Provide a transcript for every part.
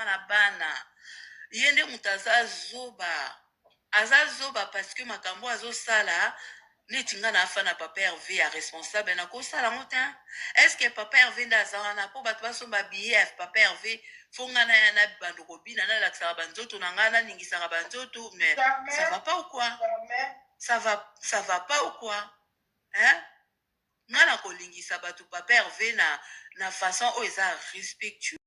na bana yende mutaza zoba azazoba parce que makambo azosala neti nga na afa na papa Hervé ya responsable na kosala ngo te. Est-ce que papa Hervé nda aza wana mpo bato basomba billet ya papa Hervé fo nga na ya na bandoko bina nalakisaka banzoto na nga naningisaka banzoto mais ça va pas ou quoi? Ça va pas ou quoi? Hein? Nga na kolingisa bato papa Hervé na façon oyo eza respectueux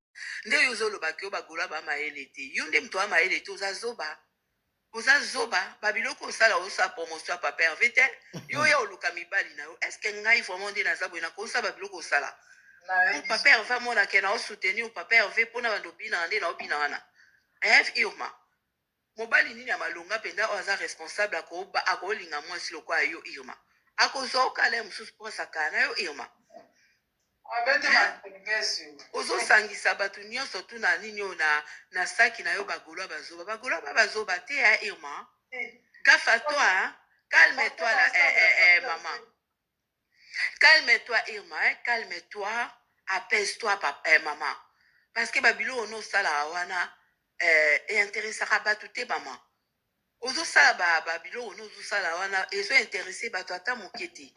nde oyo ozolobaki yo bagola bamayele te yo nde moto wa mayele te oza zoba babiloko osala osa promotion ya papa Hervé te yo ya oluka mibali na yo est-ce que ngai vraiment nde naza boye nakosa babiloko osala papa Hervé amonake na osoutenir papa Hervé mpona bando bina nde na obina wana Irma mobali nini ya malonga mpenza oyo aza responsable akolinga mwasi lokola yo Irma akozwa okala mosusu mpo asakana na yo Irma ozosangisa bato nyonso tu na nini oyo na saki na yo bagolwa bazoba te ya Irma gafa-toi calme-toi maman calme-toi Irma calme-toi apaise-toi maman parce que babilo ono sala wana intéressaka bato te maman ozosala babilo ono ozosala wana ezo intéressé bato ata moke te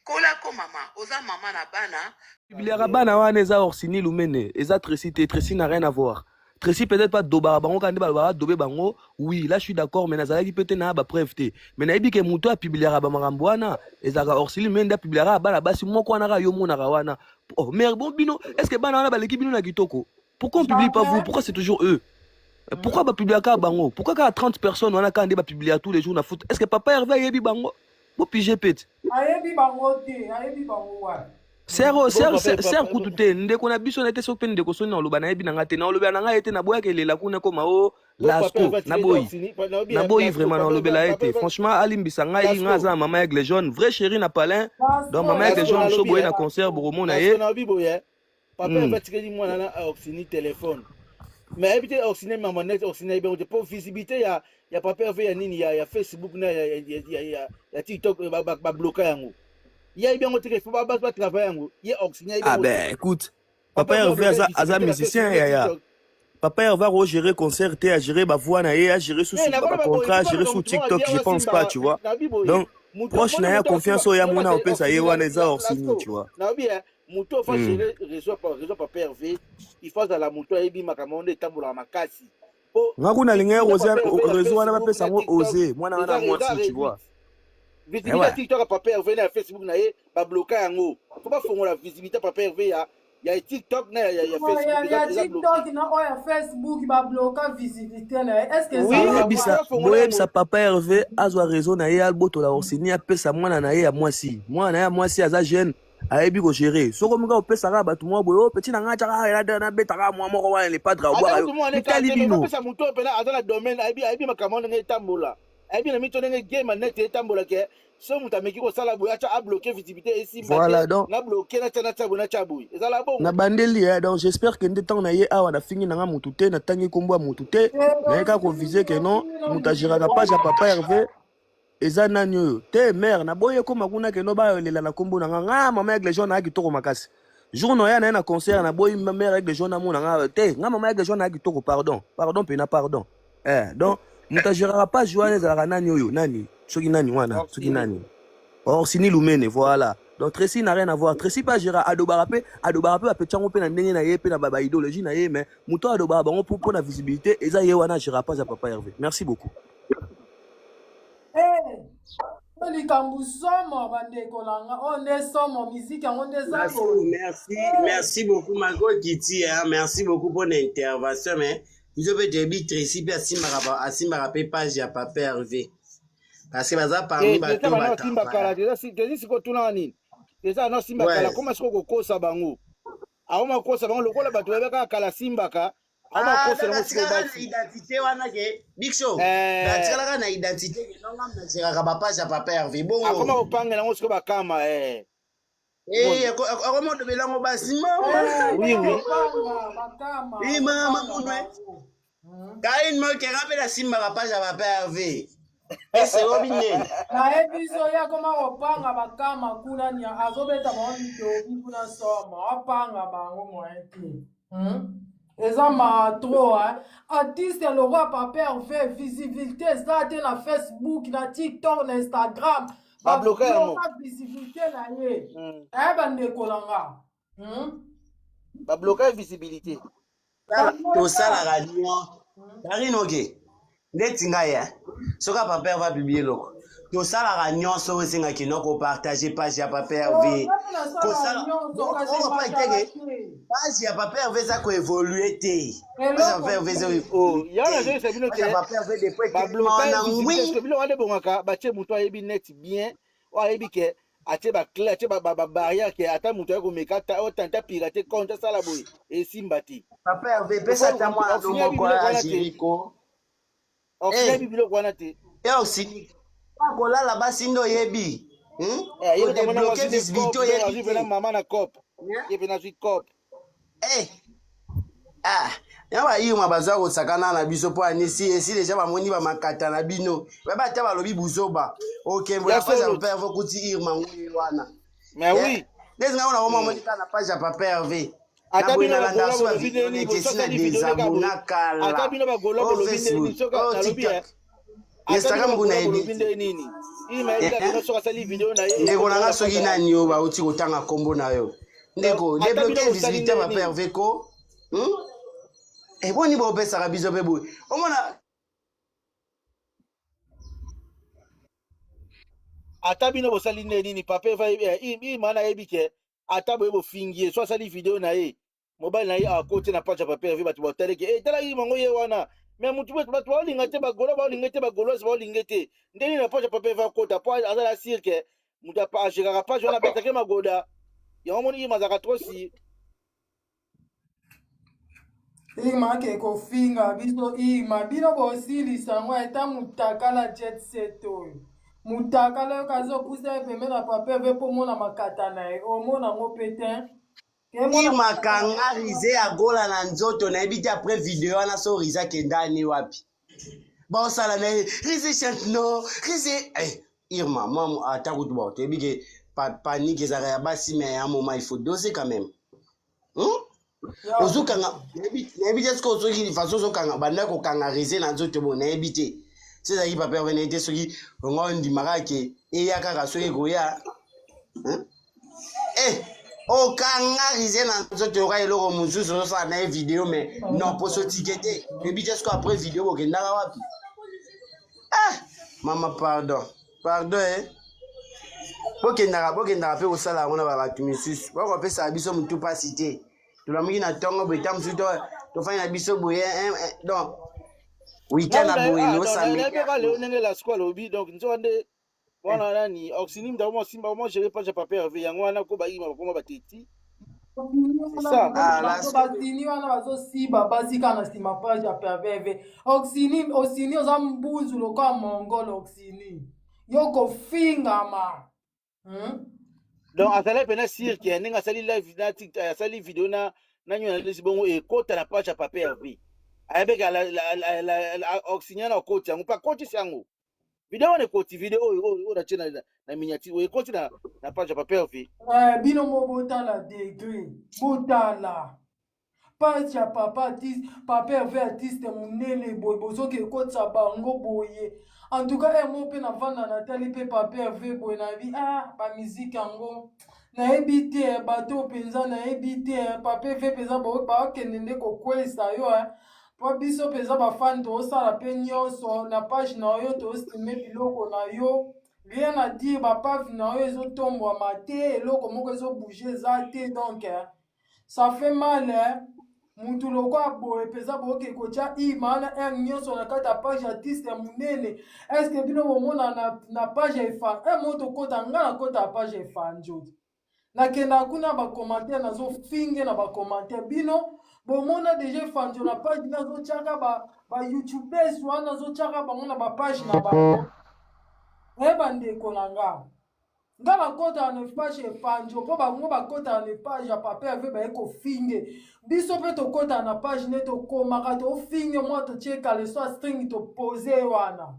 kola ko mama oza mama na bana Bibliara bana wana eza Orsini Lumene eza Tracy te Tracy n'a rien à voir Tracy peut-être pas doba bango quand ba dobe bango oui là je suis d'accord mais nazalaki peut-être na ba preuve te mais na ebike muto a bibliara ba makambo wana ezaka Orsini Lumene da bibliara bana basi moko wana ka yo mona ka wana oh mais bon bino est-ce que bana wana ba leki bino na kitoko pourquoi on publie pas vous pourquoi c'est toujours eux pourquoi ba publier ka bango pourquoi ka 30 personnes wana quand ba publier tous les jours na foot est-ce que papa Hervé yebi bango bo pige pete ayebi bango te ayebi bango wa Ser kutu te ndeko na biso na ete sope ndeko soni na oloba na yebi na nga te na oloba na nga ete na boya kelela kuna koma o lasco na boyi vraiment na olobela ete franchement alimbisa ngai nga za mama aigle jaune vrai chéri na palin donc mama aigle jaune so boye na concert boromo na ye papa fatigué mwana na Oxini téléphone mais habité Oxini maman net Oxini bien pour visibilité ya papa Hervé ya nini ya Facebook na ya TikTok ba bloquer yango ya bien moté faut pas travailler yango ya Oxini ah ben écoute papa Hervé aza musicien ya papa Hervé va gérer concert et à gérer ba voix na ye à gérer sous contrat à gérer sous TikTok je pense pas tu vois donc proche na ya confiance ya mona opesa ye wana eza Orsini tu vois na bien moto faut gérer réseau papa Hervé il faut dans la moto ebi makamonde tambola makasi ngaku na linga réseau wana bapesa ngo oser mwana wana mwasi tu vois visibilité TikTok papa Hervé na Facebook na ye ba bloquer yango faut pas fongola visibilité papa Hervé ya TikTok na ya Facebook ya TikTok na oya Facebook ba bloquer visibilité na est-ce que oui bisa boye sa papa Hervé azwa réseau na ye alboto la Orsini apesa mwana na ye ya mwasi aza jeune ayebi ko gérer soko munga opesaka bato mwa boyo petit na nga tshaka na betaka mwa moko wana le padre abwa yo mitali bino pesa muto pena azala domaine ayebi makamona nge tambola ayebi na mito nge game net etambola ke so muta meki ko sala boya acha a bloquer visibilité ici voilà donc na bloquer na tchabu ezala bon na bandeli donc j'espère que ndé temps na ye awa na fingi na nga mutu te na tangi kombo mutu te na ka ko viser que non mutajiraka page ya papa Hervé eza nani oyo te mère na boye ko makuna ke no ba yolela na kombo na nga mama aigle jaune na kitoko makasi jour no ya na concert na boye mère aigle jaune na mona nga te nga mama aigle jaune na kitoko pardon pena pardon donc mutajiraka pas joane za nani oyo nani soki nani wana soki nani Orsini Lumene voilà donc Tracy n'a rien à voir Tracy pas gérera adobara pe ba petchango pe na ndenge na ye pe na ba idéologie na ye mais muto adobara bango pour la visibilité eza ye wana gérera pas à papa Hervé merci beaucoup Merci beaucoup, Margot Kitty. Merci beaucoup pour l'intervention. Mais je vais te dire, Tracy, Asimara page à Papa Hervé. Parce que ça parmi bateau bateau. Déjà, non, Simbakala, comment est-ce qu'on cause ça bango? Ah, on cause ça bango, le rôle de bateau avec la Simbaka. Identité wana ke Big Show datikala na identité nonga mnacheka papa ja papa Hervé bongo akoma opanga lango siko bakama akoma de belango basi mama oui mama munwe kain mo ke rapela simba papa ja papa Hervé ese obinene na ebiso ya koma opanga bakama kuna nya azobeta mabido kuna soma opanga bango moeti eza matro artiste lokwa papa herve visibilité eza te na Facebook na TikTok na Instagram babloka yango babloka visibilité na ye bandeko na nga babloka visibilité tosalaka lion karinoke ndeti ngai soki papa herve apibi eloko tosalaka nyonso oyo esengaki no kopartage page ya papa herve kosalapake page ya papa herve eza koévolue te bino wana ebongaka batie moto ayebi net bien oyo ayebi ke atie baclé atie babarrière ke ata moto aye komeka otanta pirate compte asala boye esimba te papa herve epesa ata mwana moko ya jiriko oyebi biloko wana te osini kolala basi nde oyebi odebloke visibilité oyebi te mama na cop yepe nazwi cop ya bayirma baza kosakana na biso mpo anisi esi deja bamoni bamakata na bino bayeba ata balobi buzoba okembola page ya papa herve okuti irma ngoye wana ndesi ngai ona komamonika na page ya papa herve ata bino bagolo bolobi nini Instagram kuna yebi nini ndeko nanga soki nani yo bauti kotanga kombo na yo ndeko débloquer visibilité papa herve ko eboni bopesaka biso mpe boye omona ata bino bosali nde nini papa imana ayebi ke ata boye bofingi ye so asali video na ye mobali na ye akoti na page ya papa herve bato bataleke tala imango ye wana me mutu bato baolinga te bagolo baolinga te bagolosi baolinga te nde nini na page ya papa herve akota po aza na sire ke mutu agekaka page wana abetake magoda yango moni ima azaka tro si ima ake kofinga biso ima bino bosilisa yango eta mutakala jet set oyo mutakala oyo kazopusa ye pembe na papa herve mpo mona makata na ye omona yango mpe te imaka nga rize agola na nzoto nayebi te apres video wana so rize akendani wapi baosala na ye rize chante no rize irma mwa ata kutu bao toyebi ke panique ezalaka ya basi me ya moma il faut doser quand même ozokanga nayebi te soki soki façon ozokanga banda kokanga rize na nzoto bo nayebi te so ezalaki papa herve nayebi te soki ongo ondimaka ke eya kaka soki ekoya okanga rize na nzoto yoka eloko mosusu ozosala na ye video me non poso tike te nayebi te soki apres video bokendaka wapi mama pardon bokendaka mpe kosala yango na babato misusu bakopesaka biso motu mpasi te tolamuki na ntongo boye ta mosusu tofani na biso boye donc weekend na boye nosambekaleo ndenge lasiko alobi donc nzoka nde wana nani oxini mta omosimba omogere page ya papa herve yango wana ko bayima bakoma bateti basini wana bazosiba basika na nsima page ya papa herve oxini oza mbunzu lokola mongolo oxini yo kofingama donc azali pena sirke ndenge asali live na tiktok asali video na nyona lesi bongo ekota na page ya papa herve ayebeka oxini wana okoti yango mpa kotisi yango video wana ekoti video oyo natie na miniature ekoti na page ya papa herve bino mo botala degré botala page ya papa herve artiste monene boye bozoki ekotisa bango boye en tout cas mo mpe navanda natali mpe papa herve boye nayebi bamiziki yango nayebi te bato mpenza nayebi te papa herve mpenza bakende nde kokwesa yo po biso mpenza bafani toosala mpe nyonso na page na yo toostime biloko na yo rien à dire bapave na yo ezotombwama te eloko moko ezobouge eza te donc ça fait mal mutu lokola boye mpenza boyoke kotya ima na ere nyonso na kati ya page artiste ya monene estce bino bomona na page ya efan mo tokota nga nakota ya page ya efanjoti nakenda kuna bacommentaire nazofinge na bacommentaire bino bomona deja efanjo na page nazotyaka bayoutubers wana nazotyaka bango na bapage na bango bandeko na nga nakota na page efanjo mpo bango bakota na page ya papa herve baye kofinge biso mpe tokota na page nde tokomaka tofinge mwa totie kaleso ya string topose wana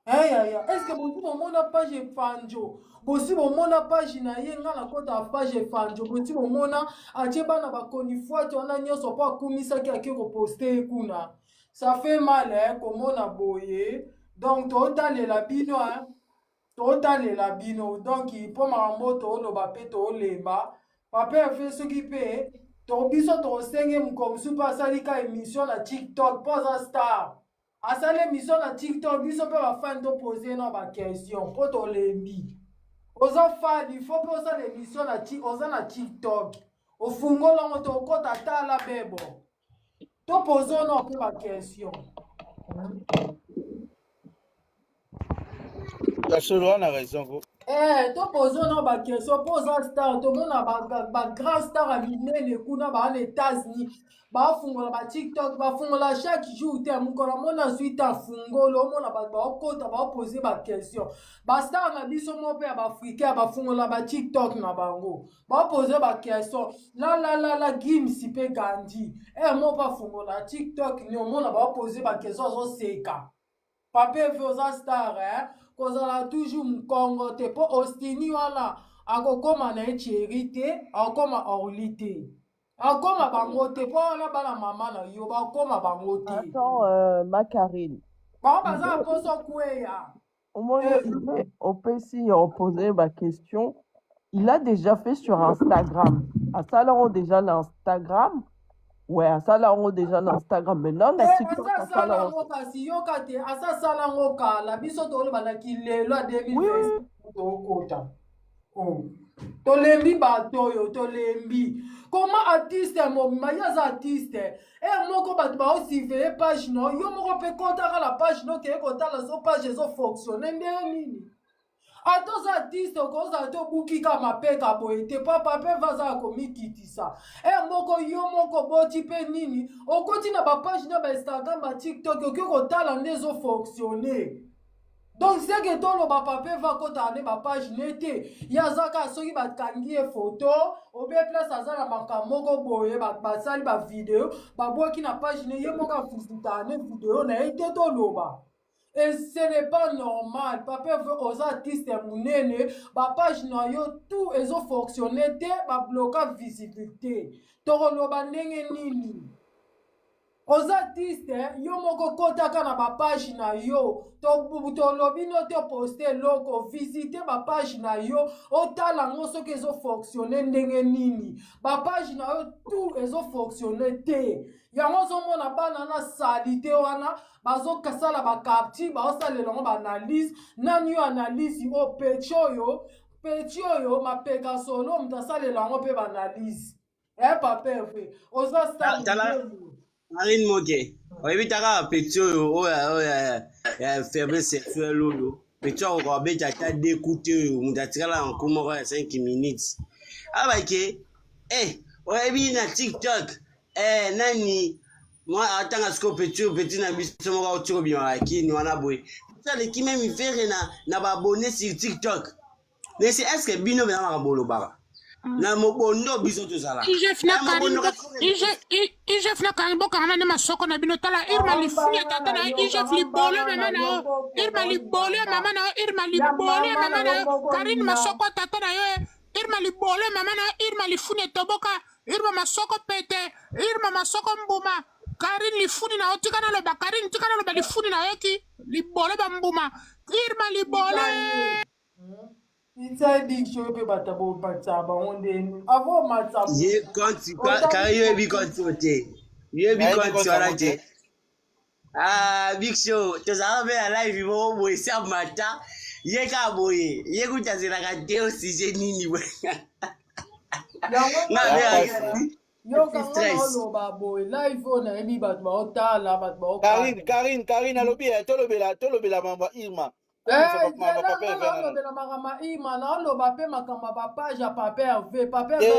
Est-ce que bosi bomona page efanjo bosi bomona page na ye nga na kota page efanjo bosi bomona atie bana bakonifuate wana nyonso mpo akumisaki ake koposte kuna ça fait mal komona boye donc totalela bino totalela bino donc mpo makambo tooloba mpe toolemba papa efe soki mpe biso tosenge mokomosu mpe asali ka émission na tiktok mpo aza star asali émission na tiktok biso mpe bafani topose na baquestion mpo tolembi oza fani fo mpe osala émission oza na tiktok ofungolango tokota tala bebo topose na mpe baquestion Gasolo a raison. topose na baquestion mpo oza star tomona bagrand star ya minene kuna baa na états-unis bafungola batiktok bafungola chaque jour te mokolo mona zwi te afungolo omona bato baokota baopose baquestion bastar na biso mo mpe ya baafrikain bafungola batiktok na bango baopose baquestion lalalala gimsi mpe gandi mo mpe afungola tiktok ni omona baopose baquestion azoseka papa efe oza star kozala toujours mokongo te mpo ostini wana akokóma na ye chéri te akokóma orli te akoma bango te mpo wana bana mama na yo bakoma bango te Attends, ma Karine. bango baza na poso kweya On peut aussi poser ma question. Il a déjà fait sur Instagram. À ça, là, on déjà l'Instagram. Ouais, à ça, là, on déjà l'Instagram. Maintenant, la TikTok, à ça, là, asasalango kasi yoka te asasalango kala biso tolobandaki lelo ya 2020 tokota tolembi bato oyo tolembi koma artiste mobima ye aza artiste moko bato baosiveye page no yo moko mpe kotaka na page no keye kotala so page ezofonctionne ndenge nini ata oza artiste okozala te obukika mapeka boye te papa mpe vazala komikitisa moko yo moko boti mpe nini okoti na bapage na bainstagram batiktok okoki kotala nde ezofonctionne donc seke toloba pape va kotala nde bapage ne te ye azaka soki bakangi ye foto obe place aza na makambo moko boye basali bavideo babwaki na page ne ye moko afusutala ne video na ye te toloba. Et ce n'est pas normal. Papa veut aux artistes mounene, ba page na yo tout ezo fonctionner te ba bloquer visibilité. Toro ba ndenge nini. Aux artistes yo moko kotaka na ba page na yo, to lobi no te poster loko visiter ba page na yo, otala ngo soki ezo fonctionner ndenge nini. Ba page na yo tout ezo fonctionner te. Yango zomona bana na salite wana bazokasala bakapti baosalela ngo baanalyse nani yo analyse o peti oyo mapeka solo moto asalela ngo mpe baanalyse papa efe oza star Marine Moke oyebi taka peti oyo ya faiblesse sexuelle oyo peti oyo kobeta ata dekute oyo moto atikala na nku moko ya 5 minutes abake oyebi na tiktok nani moi atanga siko peti na biso moko oti kobima kini wana boye saleki meme ifere na baabone sur tiktok nesi estce bino benamaka bolobaka na mobondo biso tozala igef na karimbo kangana ne masoko na bino tala irma lifuni ya tata na igef libolo ya mama na yo irma libolo ya mama na yo irma libolo ya mama na yo karine masoko ya tata na yo irma libolo ya mama na yo irma lifuni etoboka irma masoko pete irma masoko mbuma karine lifuni na yo tika naloba karine tika naloba lifuni na yo ki libolo ba mbuma irma libolo inside show pe batabo pataba onde avo matabo ye konti kari yo ebi konti ote yo ebi konti wana te big show tozala mpe ya live moko boye sa mata ye ka boye ye kutazelaka te osije nini yokangaoloba boye live oyo nayebi bato baotala bato Karine alobi tolobela mambo irma naolobela makambo ima naoloba mpe makambo ya bapage ya papa herve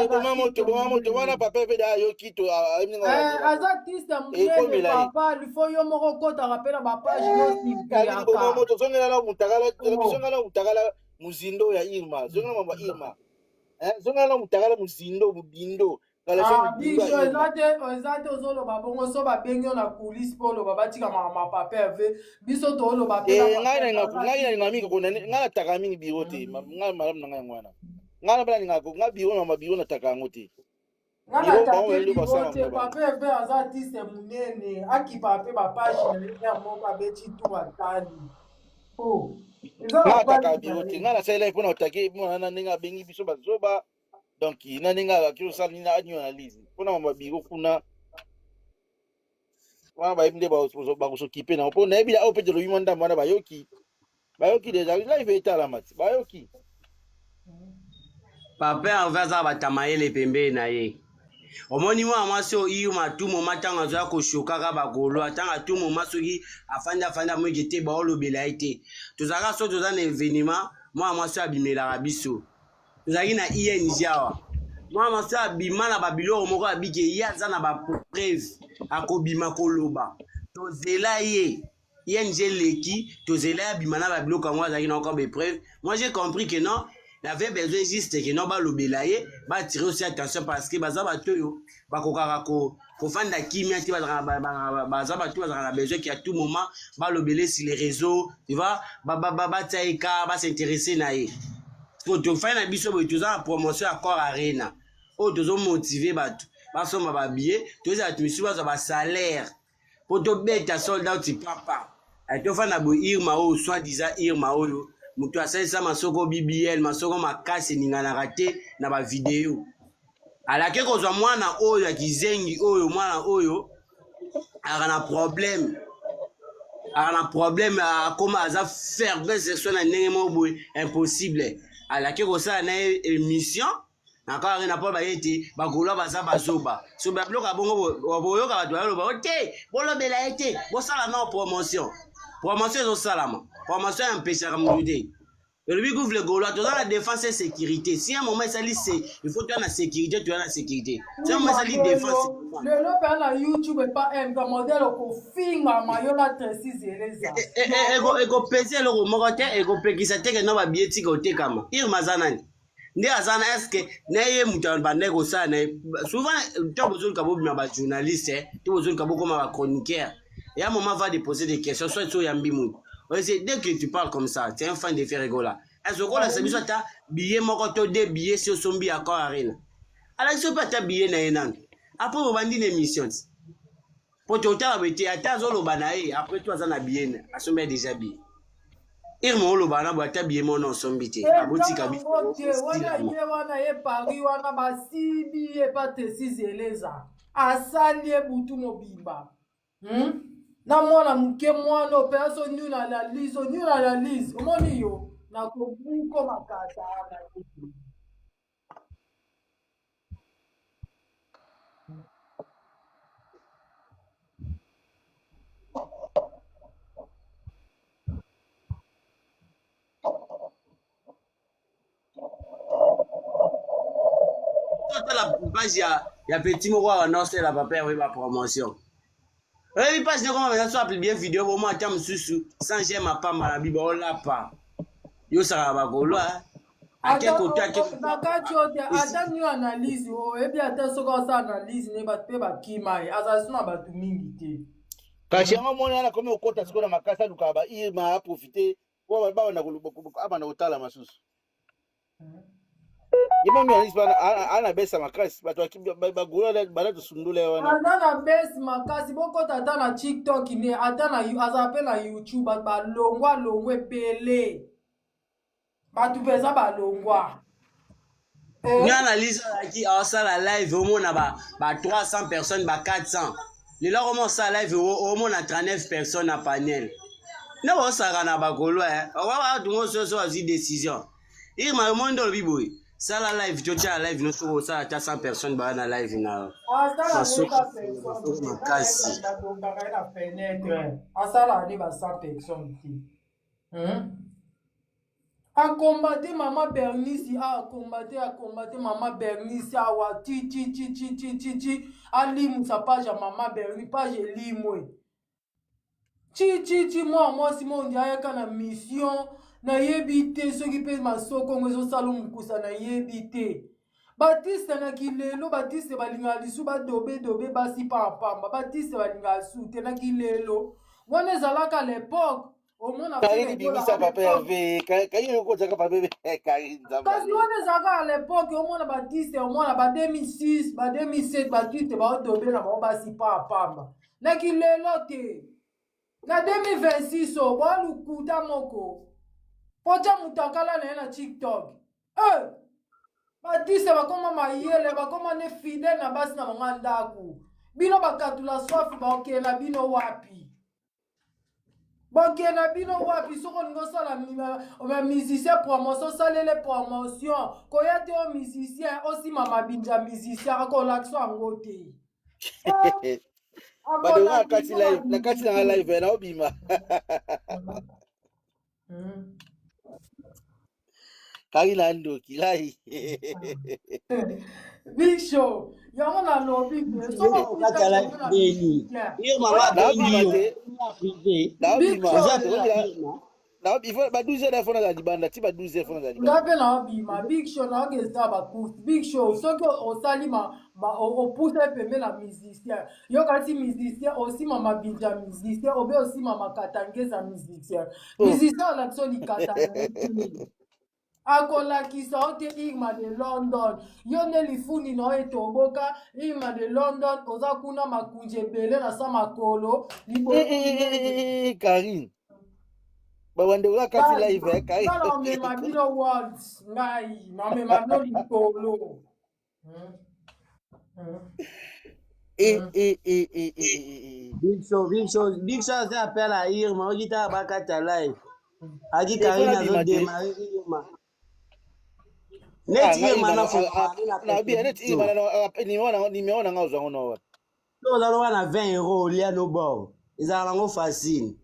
boma moto wana papa herve da ayoki to aza artiste monene papa lifo yo moko kotaka mpe na bapage yosibiaka zongela mutakala muzindo ya irma zongela mambo irma zongela mutakala muzindo mubindo biso eza te ozoloba bongo so babengi yo na coulisse mpo oloba batika mapapa herve biso tooloba ngai nalinga mingi ngai nataka mingi biro te ngai malamu na ngai yango wana ngai na balingaka ngai biro na mabiro nataka yango te ngai natake biro te papa herve aza artiste monene akipa mpe bapage ya moko abeti tu atali ngai nataka biro te ngai nasalela mpona otake mona ndenge abengi biso bazoba donc na ndenge akili osala nini anio analyse mpona mabiro kuna wana bayebi nde bakosokipe nango mpo nayebi oyo mpe tolobi mwa ndambo wana bayoki deja live etalama ti bayoki papa herve aza batamayele pembeni na ye omoni mwana mwasi oyo irma tu moma ntango azoya koshokaka bagolo ntango tu moma soki afandi amoki te baolobela ye te tozalaka so toza na événement mwana mwasi oyo abimelaka biso tozalaki na ing awa mwana mwasi oyo abima na babiloko moko abike ye aza na bapreuve akobima koloba tozela ye ing leki tozela ye abima na babiloko yango azalaki na encore bepreuve moi j'ai compris que non il avait besoin juste que non balobela ye batire aussi attention parce que baza bato oyo bakokaka kofanda kimia te baza bato bazalaka na besoin qu'à tout moment balobele sur les réseaux tu vois batia eka basintéresser na ye po tofai na biso boye toza na promotion ya corps arena oyo tozomotive bato basomba babillet toyeza bato misusu bazwa basalaire po tobeta sold out papa tofai na boye irma oyo soi-disant irma oyo moto asalisa masoko bbl masoko makasi eninganaka te na bavideo alaki kozwa mwana oyo ya kizengi oyo mwana oyo aka na problème akoma aza fervent sexuel na ndenge moko boye impossible alaki kosala na ye émission nakaka na mpo baye te bagolwa baza bazoba so babiloko ya bongo boyoka bato bayoloba te bolobela ye te bosala nao promotion ezosalama promotion empêchaka moto te elobi couvre le gaulois toza na défense et sécurité si un moment esali il faut toya na sécurité toya na sécurité si un moment esali défense lelo mpe na youtube epa mka modele okofingama yo na tresizeleza ekopesa eloko moko te ekopekisa teke no babie tika otekama irma aza nani nde aza na eske na ye moto bandeki kosala na ye souvent to bozoluka bobima bajournaliste to bozoluka bokoma bachroniqueur et à un moment va déposer des questions soit sur Yambi Moud. Dès que tu parles comme ça, tu es un fan de Ferregola. Est-ce que c'est besoin de billet mokoto de billets sur son billet à corps arena. Alors si pas ta billet na enan. Après on va dire émission. Pour te faire avec ta zolo banae après toi ça na billet à son déjà billet. Irmo lo bana bo ta billet mon non son billet. Aboti kabi. Wana ye wana ye Paris wana ba sibi e pa te sizeleza. Asali e butu mobimba. Na mwana muke mwana opération nula analyse omoni yo na kobuko makata na kitu la page ya petit moko wa annoncer la papa oui ma promotion. Oui, parce que comment on soit bien vidéo pour moi tam susu sans j'aime ma pas ma bible on l'a pas. Yo ça va golo hein. À quel côté ata new analyse o ebi ata soko sa analyse ne ba pe ba kimai azasuna ba tumingi te. Kasi yango mona ana komi okota siko na makasa luka ba ima profiter po ba na kulubuku abana otala masusu. Yema mi analyse ana besa makasi bato ba golo ba to sundule wana. Ana besa makasi boko tata na TikTok ne ata na azape na YouTube ba longwa pele. Batu pesa ba longwa. Ni analyse qui a ça la live au moins ba 300 personnes ba 400. Les là comment ça live au moins na 39 personnes à panel. Na ba ça na ba golo hein. On va tout monde so aussi décision. Il m'a demandé le biboy. Ça la live tu as live no so ça 100 personnes ba na live na. Ça la kasi. Asala ni ba 100 personnes qui. A combattre maman Bernice, a combattre maman Bernice, a wa ti a limu sa page à maman Bernice, page limwe. Moi Simon Ndiaye kana mission na yebite ceux qui pèsent ma soko ngwezo salon mukusa na yebite. Batiste na kilelo Batiste balinga lisu dobe basi pamba Batiste balinga su te na kilelo wana ezalaka à l'époque au moins Karine bimisa papa Hervé Karine okotaka papa Karine kasi wana ezalaka à l'époque au moins Batiste au moins ba 2006 ba 2007 Batiste baodobe na bango basi pamba na kilelo te na 2026 o balukuta moko pocha mutakala na ye na TikTok Batiste bakoma mayele bakoma ne fidèle na basi na bango ndako bino bakatula swafi bakena bino wapi bakena bino wapi soko ngosala musicien promotion salele promotion koya te o musicien osima mabinja musicien akolakso yango te badonga kati live na kati na live na obima Karine andoki lai Big Show yango na lobby il faut ba 12 heures fona za libanda ti ba 12 heures fona za libanda ngape na obima Big Show na ogeza ba course Big Show soki osali opousse pembe na musicien yo kasi musicien osima mabinja musicien obe osima makatangeza musicien musicien alakso likatanga akolakisa ote Irma de London yo ne lifuni na etoboka Irma de London oza kuna makunje ebele na sa makolo Karine bawandela kati live Karine na mema bino words ngai na mema bino likolo Big Show aza appel à Irma okita bakata live adi Karine azo démarrer Irma neti Irma na nimeona nga ozango no to ozalo wana 20 € olia no bord ezala nango facile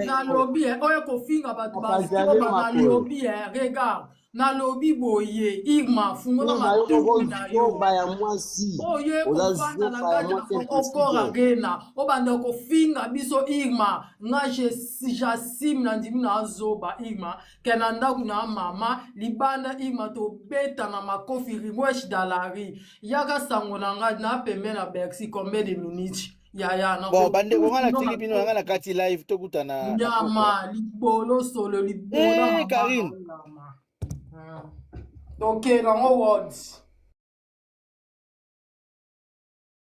na lobi oyo kofinga bato na lobi regarde na lobi boye Irma fungola matoki na yo baya mwasi oye kofanda na ngati okora gena obanda kofinga biso Irma nga jasim na ndimi na azoba Irma ke na ndako na mama libanda Irma tobeta na makofi rimwesh dalari yaka sango na ngati na pembe na Bercy combien de minutes ya na bon bande ko ngana tiki bino ngana kati live tokutana nyama libolo solo libolo Karine donc nango words